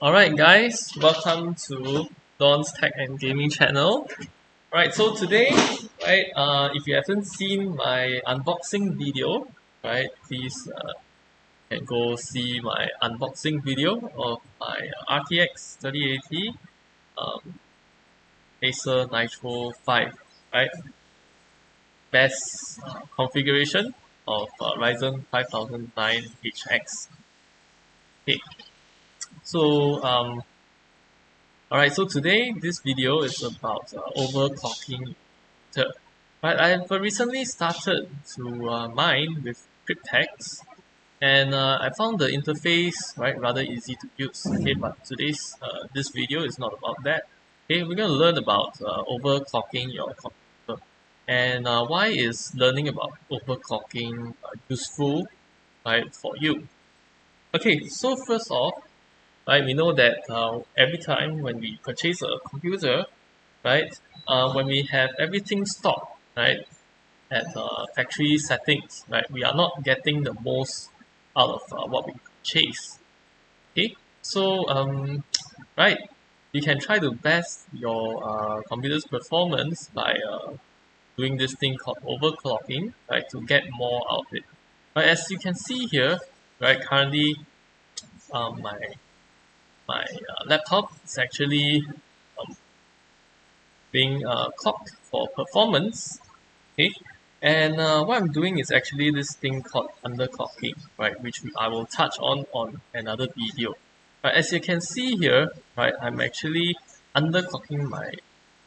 Alright guys, welcome to Don's Tech and Gaming channel. Alright, so today, if you haven't seen my unboxing video, please can go see my unboxing video of my RTX3080 um, Acer Nitro 5, right? Best configuration of Ryzen 5009HX. Okay, so alright, so today this video is about overclocking. Right, I have recently started to mine with Cryptex, and I found the interface rather easy to use. Okay, but today's this video is not about that. Okay, we're going to learn about overclocking your computer, and why is learning about overclocking useful, for you. Okay, so first off, we know that every time when we purchase a computer, when we have everything stocked, at factory settings, we are not getting the most out of what we purchase. Okay, so right, you can try to best your computer's performance by doing this thing called overclocking, to get more out of it. But as you can see here, currently my laptop is actually um, being clocked for performance. Okay, and what I'm doing is actually this thing called underclocking, which I will touch on another video. But as you can see here, I'm actually underclocking my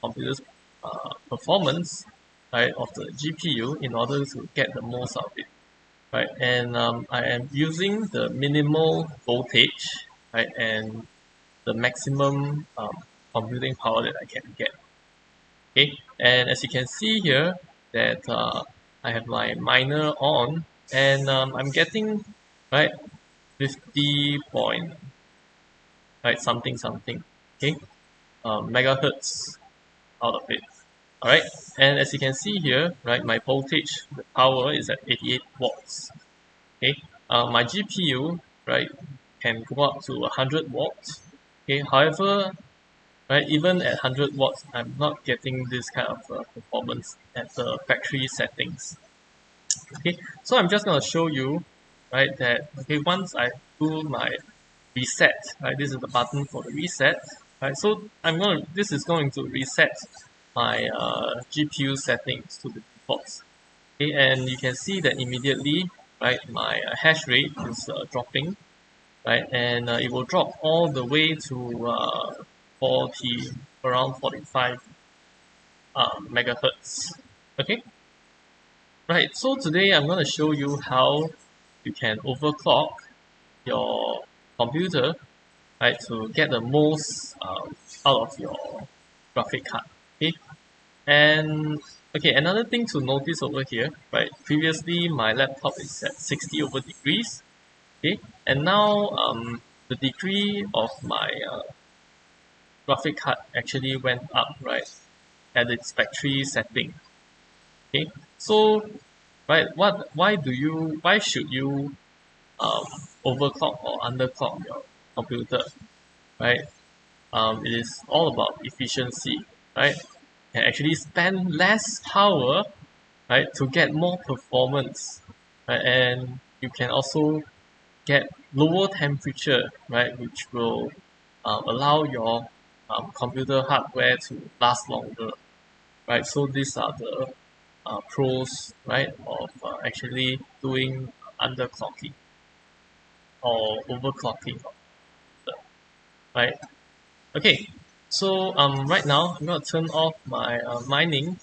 computer's performance, of the GPU in order to get the most out of it, and I am using the minimal voltage, and the maximum computing power that I can get. Okay, and as you can see here that I have my miner on, and I'm getting 50 point something something, okay, megahertz out of it. Alright, and as you can see here, my voltage, the power is at 88 watts. Okay, my GPU can go up to 100 watts. Okay, however, even at 100 watts, I'm not getting this kind of performance at the factory settings. Okay, so I'm just going to show you, that once I do my reset, this is the button for the reset, so this is going to reset my GPU settings to the defaults. Okay, and you can see that immediately, my hash rate is dropping, and it will drop all the way to 40, around 45 megahertz. Okay, so today I'm going to show you how you can overclock your computer, to get the most out of your graphic card. Okay, and another thing to notice over here, previously my laptop is at 60 over degrees. Okay, and now the degree of my graphic card actually went up, at its factory setting. Okay, so why should you overclock or underclock your computer? It is all about efficiency, You can actually spend less power, to get more performance, and you can also get lower temperature, which will allow your computer hardware to last longer, so these are the pros, of actually doing underclocking or overclocking, right? Okay, so right now I'm gonna turn off my mining,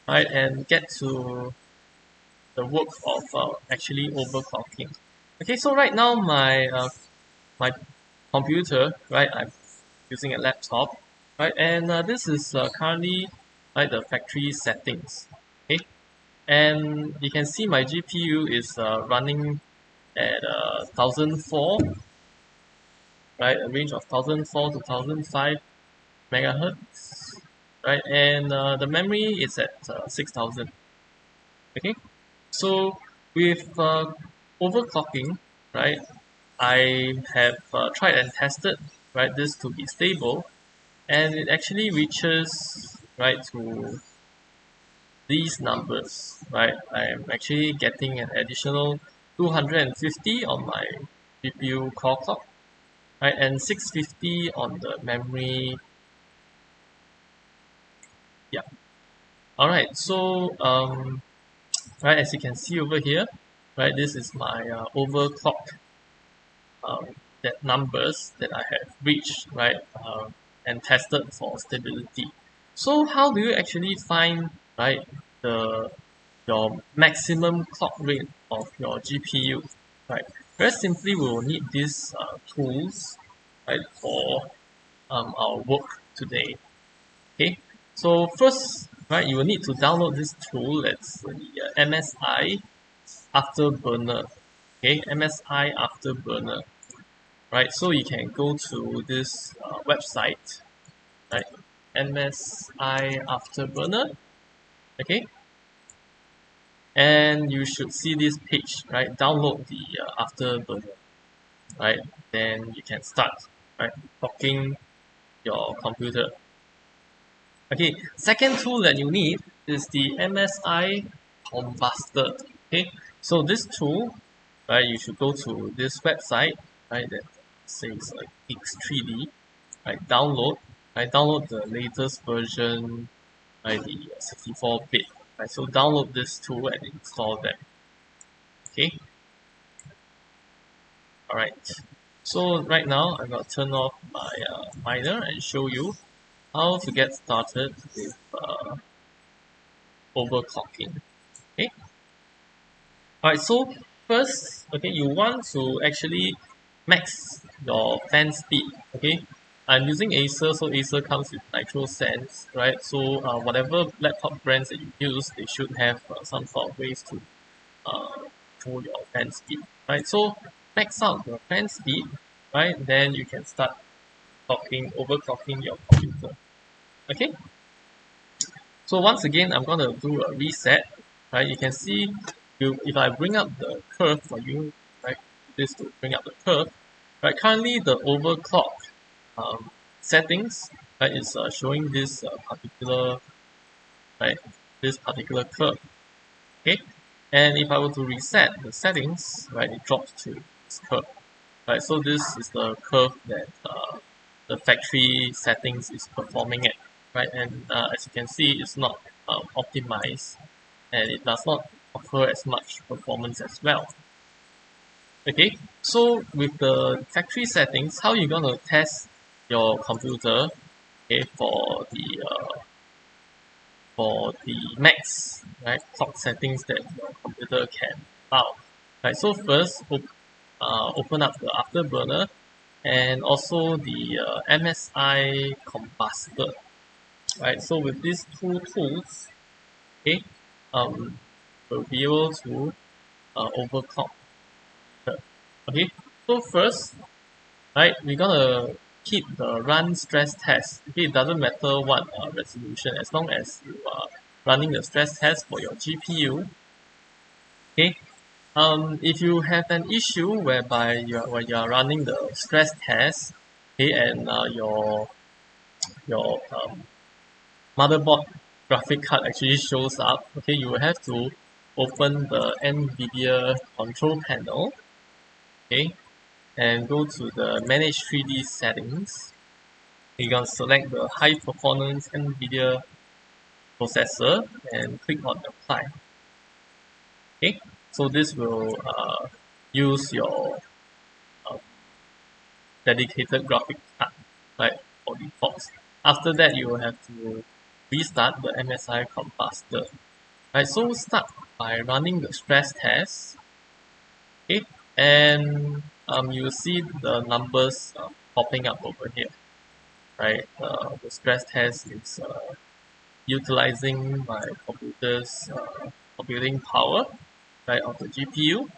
and get to the work of actually overclocking. Okay, so right now my computer, I'm using a laptop, and this is currently the factory settings. Okay, and you can see my GPU is running at 1004, a range of 1004 to 1005 megahertz, and the memory is at 6000. Okay, so with overclocking, I have tried and tested right, this to be stable, and it actually reaches right to these numbers, right. I am actually getting an additional 250 on my GPU core clock, right, and 650 on the memory. Yeah. All right. So right, as you can see over here, right, this is my overclock um, that numbers that I have reached, right, and tested for stability. So how do you actually find, right, the your maximum clock rate of your GPU, right? Very simply, we will need these tools, right, for our work today. Okay, so first, right, you will need to download this tool. That's the MSI Afterburner. Okay, MSI Afterburner. Right, so you can go to this website, right? MSI Afterburner. Okay, and you should see this page, right? Download the Afterburner, right? Then you can start, right, clocking your computer. Okay, second tool that you need is the MSI Kombustor. Okay, so this tool, right, you should go to this website, right, that says like X3D, right, download the latest version, right, the 64-bit, right, so download this tool and install that. Okay, alright, so right now I'm going to turn off my miner and show you how to get started with overclocking. Okay, alright, so first, okay, you want to actually max your fan speed. Okay, I'm using Acer, so Acer comes with Nitro Sense, right? So whatever laptop brands that you use, they should have some sort of ways to control your fan speed, right? So max out your fan speed, right? Then you can start overclocking your computer. Okay, so once again, I'm gonna do a reset, right? You can see if I bring up the curve for you, right? This to bring up the curve, right? Currently, the overclock um, settings, right, is showing this particular, right, this particular curve. Okay, and if I were to reset the settings, right, it drops to this curve, right? So this is the curve that the factory settings is performing at, right? And as you can see, it's not optimized, and it does not offer as much performance as well. Okay, so with the factory settings, how you gonna test your computer, okay, for the max, right, clock settings that your computer can allow. Right, so first open up the Afterburner and also the MSI Kombustor. Right, so with these two tools, okay, we'll be able to overclock. Okay, so first, right, we're gonna keep the run stress test. Okay, it doesn't matter what resolution, as long as you are running the stress test for your GPU. Okay, if you have an issue whereby when you are running the stress test, okay, and your motherboard graphic card actually shows up, okay, you will have to open the NVIDIA control panel, okay, and go to the manage 3D settings. You're going to select the high performance NVIDIA processor and click on apply. Okay, so this will use your uh, dedicated graphic card, right, for default. After that, you will have to restart the MSI Kombustor. Right, so start by running the stress test. Okay, and you will see the numbers popping up over here. Right, the stress test is utilizing my computer's computing power, right, of the GPU.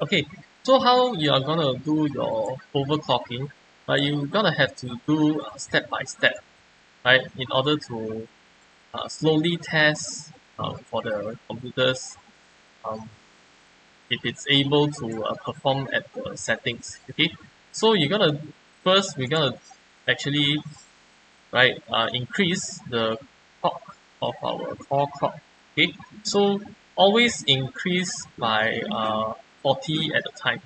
Okay, so how you are gonna do your overclocking? You're gonna have to do step by step, right, in order to slowly test for the computers if it's able to perform at the settings. Okay, so you're gonna first we're gonna actually increase the clock of our core clock. Okay, so always increase by 40 at a time.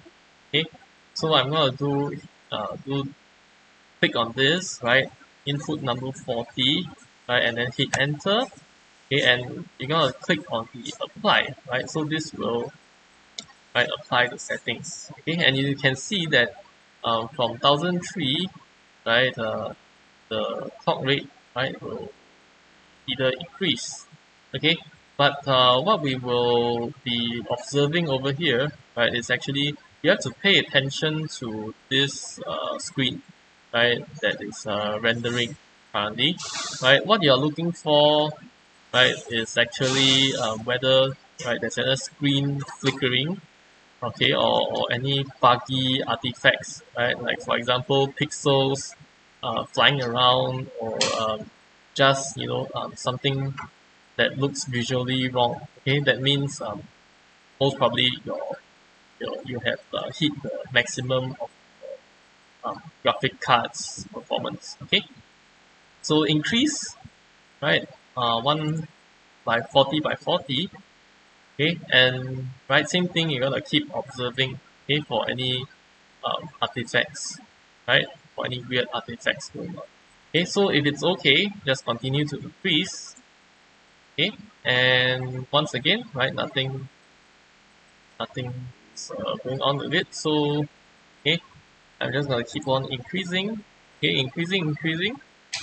Okay, so I'm gonna do click on this, right, input number 40, right, and then hit enter. Okay, and you're gonna click on the apply, right, so this will apply the settings. Okay, and you can see that from 1003, right, the clock rate, right, will either increase. Okay, but what we will be observing over here, right, is actually you have to pay attention to this screen, right, that is rendering currently, right. What you're looking for, right, is actually whether, right, there's a screen flickering, okay, or any buggy artifacts, right, like for example pixels flying around, or just something that looks visually wrong. Okay, that means most probably you have hit the maximum of graphic cards performance. Okay, so increase, right, 1 by 40 by 40. Okay, and right, same thing, you're gonna keep observing, okay, for any artifacts, right, for any weird artifacts going on. Okay, so if it's okay, just continue to increase. Okay, and once again, right, nothing going on with it. So okay, I'm just gonna keep on increasing. Okay, increasing.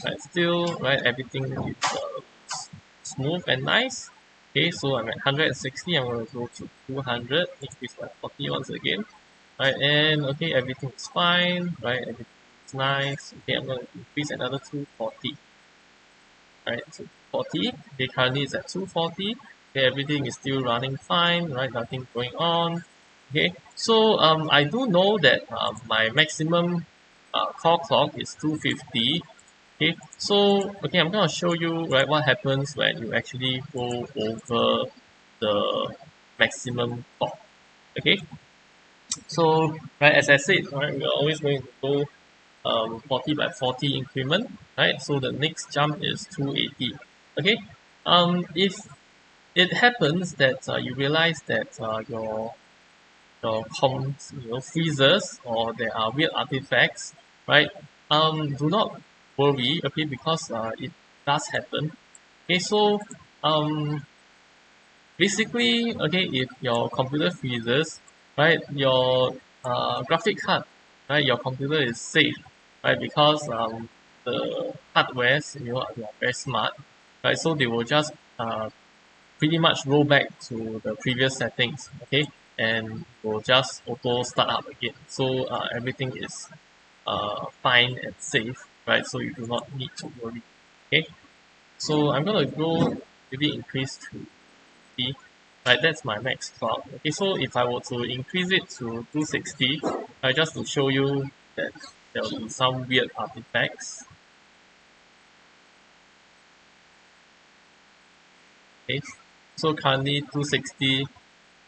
Right, still, right, everything is smooth and nice. Okay, so I'm at 160. I'm gonna go to 200. Increase by 40 once again. Right, and okay, everything is fine. Right, everything is nice. Okay, I'm gonna increase another 240. Right, 240. Okay, currently it's at 240. Okay, everything is still running fine, right, nothing going on. Okay, so I do know that my maximum core clock is 250. Okay, so okay, I'm gonna show you, right, what happens when you actually go over the maximum clock. Okay, so right, as I said, right, we're always going to go 40 by 40 increment, right? So the next jump is 280. Okay, if it happens that you realize that your comms, freezes, or there are weird artifacts, right? Do not worry, okay, because it does happen. Okay, so um basically, okay, if your computer freezes, right, your graphic card, right, your computer is safe, right, because the hardwares, they are very smart, right, so they will just pretty much roll back to the previous settings, okay, and will just auto start up again. So everything is fine and safe, right, so you do not need to worry. Okay, so I'm gonna go maybe increase to fifty. Right, that's my max clock. Okay, so if I were to increase it to 260, just to show you that there will be some weird artifacts. Okay, so currently 260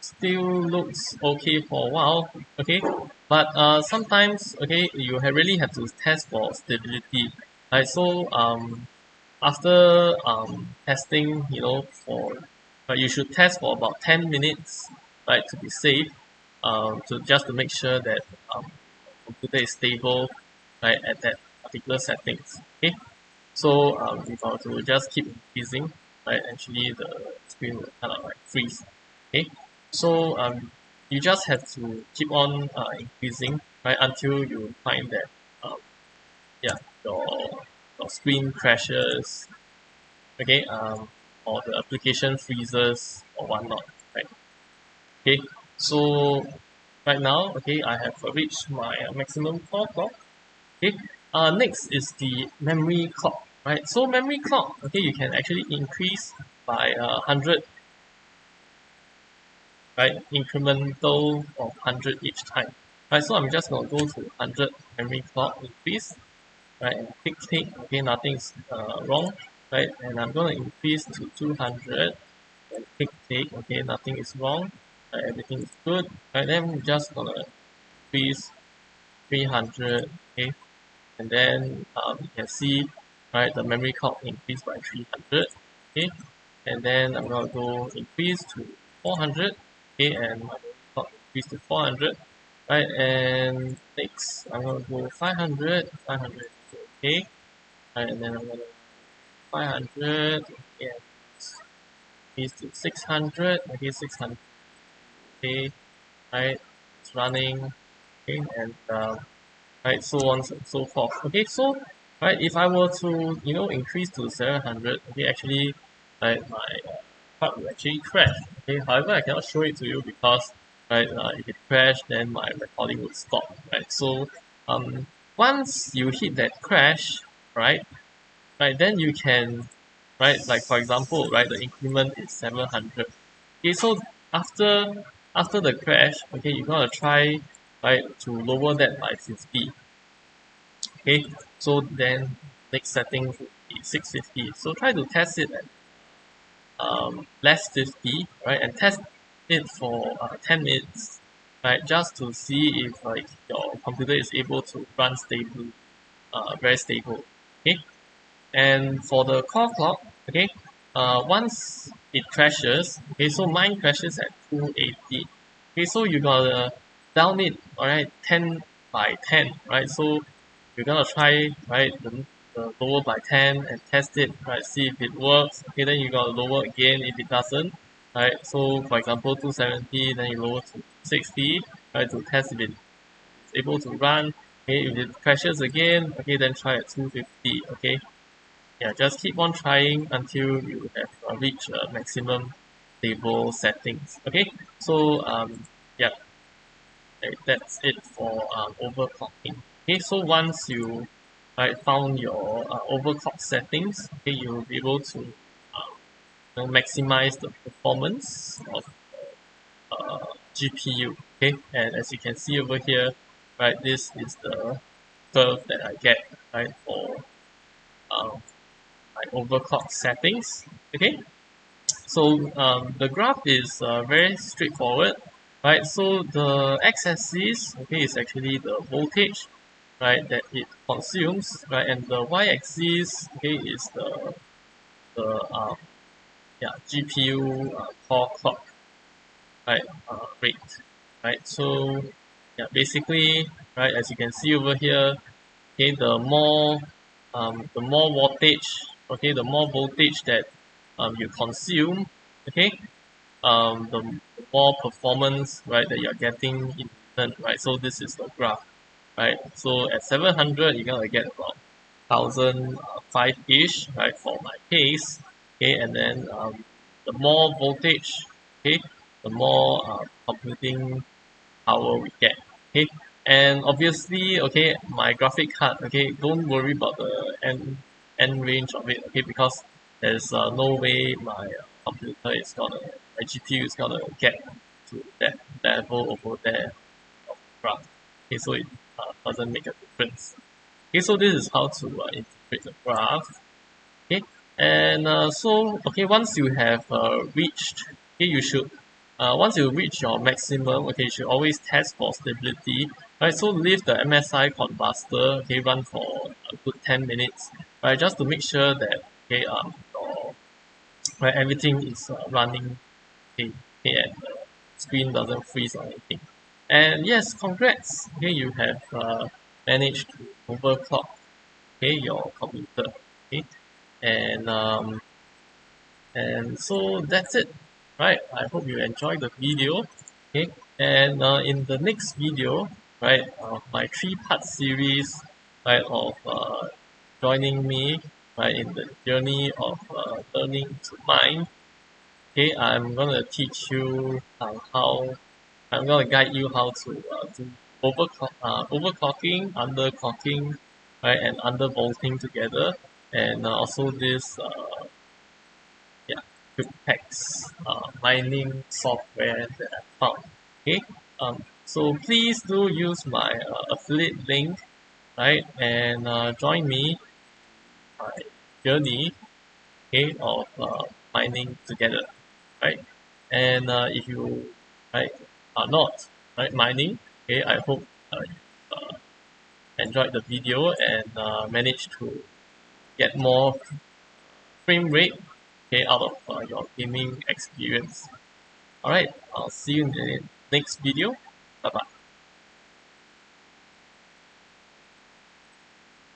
still looks okay for a while. Okay, but sometimes, okay, you really have to test for stability. Right, so after testing, for you should test for about 10 minutes, right, to be safe, to just to make sure that computer is stable, right, at that particular settings. Okay, so if I were to just keep increasing, right, actually the screen will kind of like freeze. Okay, so you just have to keep on increasing, right, until you find that yeah, your your screen crashes, okay, or the application freezes or whatnot, right? Okay, so right now, okay, I have reached my maximum core clock. Okay, next is the memory clock, right? So memory clock, okay, you can actually increase by 100, right? Incremental of 100 each time, right? So I'm just gonna go to 100 memory clock increase, right? And tick, okay, nothing's wrong, right? And I'm gonna increase to 200, and tick, okay, nothing is wrong, right? Everything is good, right? Then I'm just gonna increase 300, okay, and then you can see, right, the memory clock increased by 300. Okay, and then I'm gonna go increase to 400. Okay, and my memory clock increase to 400. Right, and next I'm gonna go 500. 500 is okay. Right, and then I'm gonna 500. Okay, increase to 600. Okay, 600. Okay, right, it's running. Okay, and right, so on and so forth. Okay, so right, if I were to increase to 700, okay, actually, right, my card will actually crash. Okay, however, I cannot show it to you because right, if it crash, then my recording would stop. Right, so once you hit that crash, right, right, then you can, right, like for example, right, the increment is 700. Okay, so after after the crash, okay, you're gonna try, right, to lower that by 50. Okay, so then next setting would be 650. So try to test it at less 50, right, and test it for 10 minutes, right, just to see if like your computer is able to run stable, very stable. Okay, and for the core clock, okay, once it crashes, okay, so mine crashes at 280. Okay, so you gotta down it, alright, 10 by 10, right? So you're gonna try, right, the lower by 10 and test it, right, see if it works. Okay, then you gotta lower again if it doesn't, right? So for example, 270, then you lower to 60, right, to test if it's able to run. Okay, if it crashes again, okay, then try at 250, okay? Yeah, just keep on trying until you have reached maximum stable settings. Okay, so yeah, that's it for overclocking. Okay, so once you found your overclock settings, okay, you'll be able to maximize the performance of GPU. Okay, and as you can see over here, right, this is the curve that I get right for my overclock settings. Okay, so the graph is very straightforward, right? So the x-axis, okay, is actually the voltage, right, that it consumes, right, and the y-axis, okay, is the yeah, GPU core clock, right, rate, right? So yeah, basically, right, as you can see over here, okay, the more wattage, okay, the more voltage that you consume, okay, the more performance, right, that you're getting in return, right? So this is the graph, right? So at 700, you're gonna get about 1005-ish, right, for my case, okay, and then the more voltage, okay, the more computing power we get, okay, and obviously, okay, my graphic card, okay, don't worry about the end range of it, okay, because there's no way my computer is gonna, my GPU is gonna get to that level over there of graph, okay, so it doesn't make a difference. Okay, so this is how to integrate the graph. Okay, and so okay, once you have reached, okay, you should once you reach your maximum, okay, you should always test for stability. Right, so leave the MSI Kombustor, okay, run for a good 10 minutes, right, just to make sure that okay, your, right, everything is running okay, okay, and the screen doesn't freeze or anything. And yes, congrats, okay, you have managed to overclock, okay, your computer, okay, and so that's it, right? I hope you enjoyed the video, okay, and in the next video, right, my three-part series, right, of joining me, right, in the journey of learning to mine, okay, I'm gonna teach you how I'm gonna guide you how to do overclocking, underclocking, right, and undervolting together, and also this yeah, cryptex mining software that I found. Okay, so please do use my affiliate link, right, and join me my journey, okay, of mining together, right, and if you right are not right mining, okay, I hope you enjoyed the video and managed to get more frame rate, okay, out of your gaming experience. Alright, I'll see you in the next video. Bye bye.